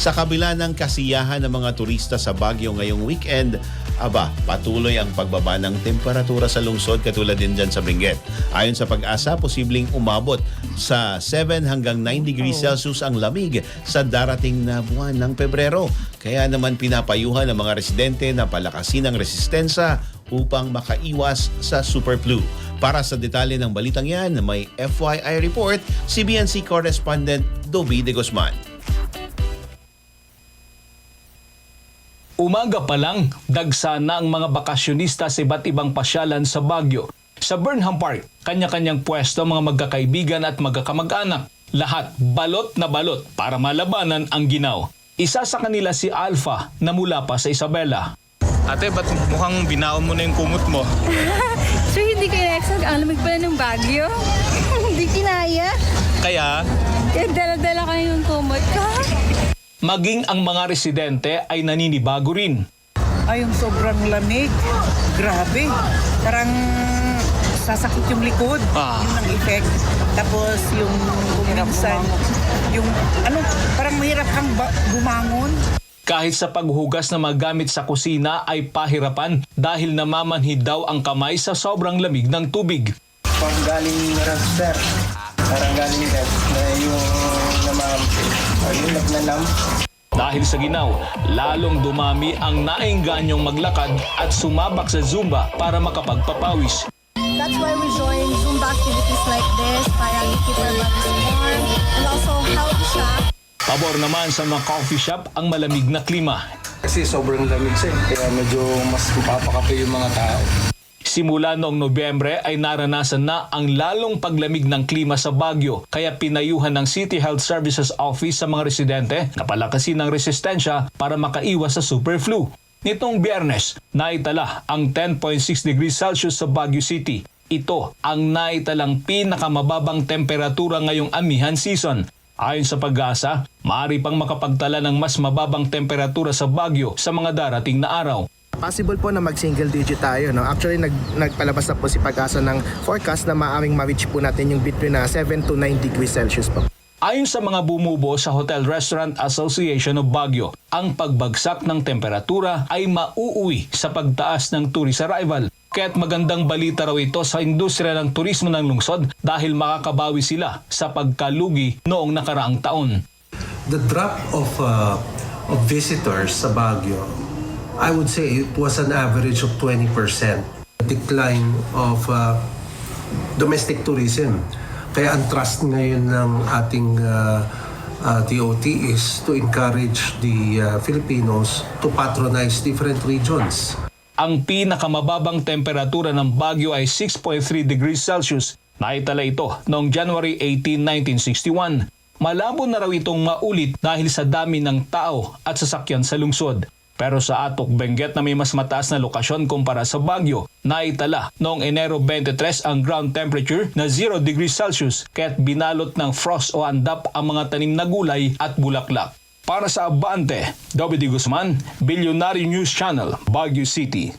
Sa kabila ng kasiyahan ng mga turista sa Baguio ngayong weekend, patuloy ang pagbaba ng temperatura sa lungsod katulad din dyan sa Benguet. Ayon sa Pag-asa, posibleng umabot sa 7 hanggang 9 degrees Celsius ang lamig sa darating na buwan ng Pebrero. Kaya naman pinapayuhan ng mga residente na palakasin ang resistensya upang makaiwas sa super flu. Para sa detalye ng balitang yan, may FYI report si BNC correspondent Dobby de Guzman. Umaga pa lang, dagsa na ang mga bakasyonista sa iba't ibang pasyalan sa Baguio. Sa Burnham Park, kanya-kanyang pwesto mga magkakaibigan at magkakamag-anak. Lahat balot na balot para malabanan ang ginaw. Isa sa kanila si Alpha na mula pa sa Isabela. Ate, ba't mukhang binaon mo na yung kumot mo? So hindi kayo exag, ang lamig pala ng Baguio. Hindi kinaya. Kaya, Kaya dala-dala ka yung kumot ko. Maging ang mga residente ay naninibago rin. Ay, yung sobrang lamig. Grabe. Parang sasakit yung likod. Yun ang effect. Tapos yung minsan, yung parang mahirap kang bumangon. Kahit sa paghugas ng mga gamit sa kusina ay pahirapan dahil namamanhid daw ang kamay sa sobrang lamig ng tubig. Pag galing ref, sir, parang galing ref na yung nagnanam. Dahil sa ginaw, lalong dumami ang naingganyong maglakad at sumabak sa Zumba para makapagpapawis. That's why we join Zumba activities like this para keep our bodies warm and also help siya. Pabor naman sa mga coffee shop ang malamig na klima. Kasi sobrang lamig siya, kaya medyo mas mapapakape yung mga tao. Simula noong Nobyembre ay naranasan na ang lalong paglamig ng klima sa Baguio, kaya pinayuhan ng City Health Services Office sa mga residente na palakasin ang resistensya para makaiwas sa super flu. Nitong Biyernes, naitala ang 10.6 degrees Celsius sa Baguio City. Ito ang naitalang pinakamababang temperatura ngayong amihan season. Ayon sa Pag-asa, maaari pang makapagtala ng mas mababang temperatura sa Baguio sa mga darating na araw. Possible po na mag-single digit tayo. No? Actually, nagpalabas na po si Pag-asa ng forecast na maaaring ma-reach po natin yung between 7 to 9 degrees Celsius po. Ayon sa mga bumubo sa Hotel Restaurant Association of Baguio, ang pagbagsak ng temperatura ay mauuwi sa pagtaas ng tourist arrival. Kaya't magandang balita raw ito sa industriya ng turismo ng lungsod dahil makakabawi sila sa pagkalugi noong nakaraang taon. The drop of visitors sa Baguio, I would say it was an average of 20%. Decline of domestic tourism. Kaya ang trust ngayon ng ating DOT is to encourage the Filipinos to patronize different regions. Ang pinakamababang temperatura ng Baguio ay 6.3 degrees Celsius. Naitala ito noong January 18, 1961. Malabo na raw itong maulit dahil sa dami ng tao at sasakyan sa lungsod. Pero sa Atok, Benguet na may mas mataas na lokasyon kumpara sa Baguio, naitala noong Enero 23 ang ground temperature na 0 degrees Celsius kaya't binalot ng frost o andap ang mga tanim na gulay at bulaklak. Para sa Abante, Dobby de Guzman, Billionaire News Channel, Baguio City.